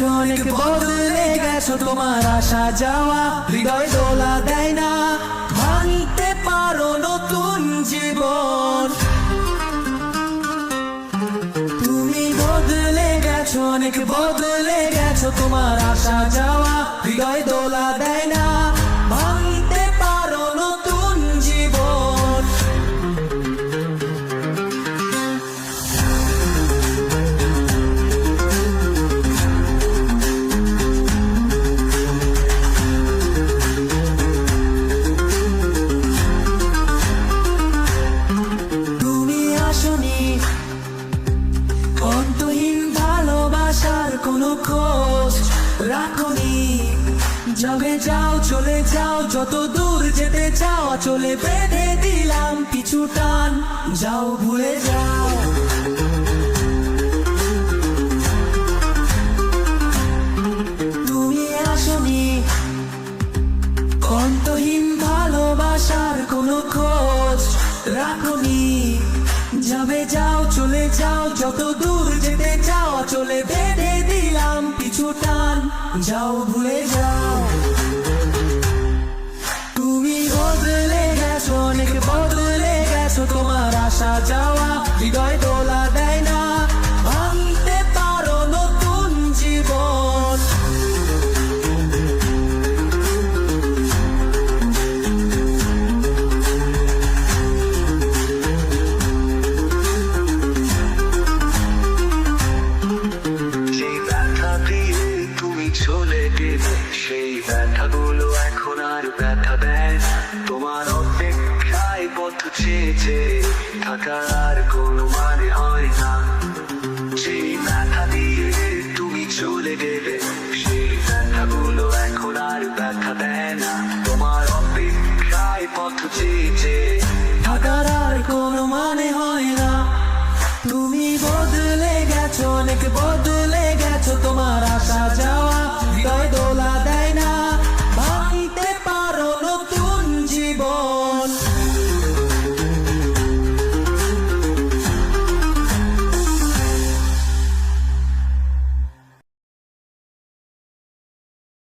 গেছো, অনেক বদলে গেছো, তোমার আসা যাওয়া হৃদয় দোলা দেয় না, ভাঙতে পারো নতুন জীবন। তুমি বদলে গেছো, অনেক বদলে গেছো, তোমার আসা যাওয়া হৃদয় দোলা দেয় না, ভাঙতে পারো নতুন জীবন। তুমি আসনি, অন্তহীন ভালোবাসার কোনো খোঁজ রাখনি, যাবে যাও চলে যাও, যত দূর যেতে চাও চলে বেঁধে দিলাম কিছু টান, যাও ভুলে যাও। তুমি আসনি, অন্তহীন ভালোবাসার কোনো খোঁজ রাখনি, যাবে যাও চলে যাও, যত দূর যেতে চাও চলে বেঁধে দিলাম কিছু টান, যাও ভুলে যাও। তুমি বদলে গেছো, অনেক বদলে গেছো, তোমার আসা যাওয়া হৃদয় দোলা দেয় না, ভাঙতে পারো নতুন জীবন। চলে গেলে সেই ব্যথাগুলো এখন আর ব্যথা দেয় না, তোমার অপেক্ষায় পথ চেয়েছে থাকার আর কোনো মানে হয় না। সেই ব্যথা দিয়ে তুমি চলে গেলে সেই ব্যথাগুলো এখন আর ব্যথা দেয় না, তোমার অপেক্ষায় পথ চেয়েছে থাকার আর কোনো মানে হয় না। তুমি বদলে গেছো, অনেক বদলে গেছো, তোমার আসা যাওয়া হৃদয় দোলা দেয় না, ভাঙতে পারো নতুন জীবন।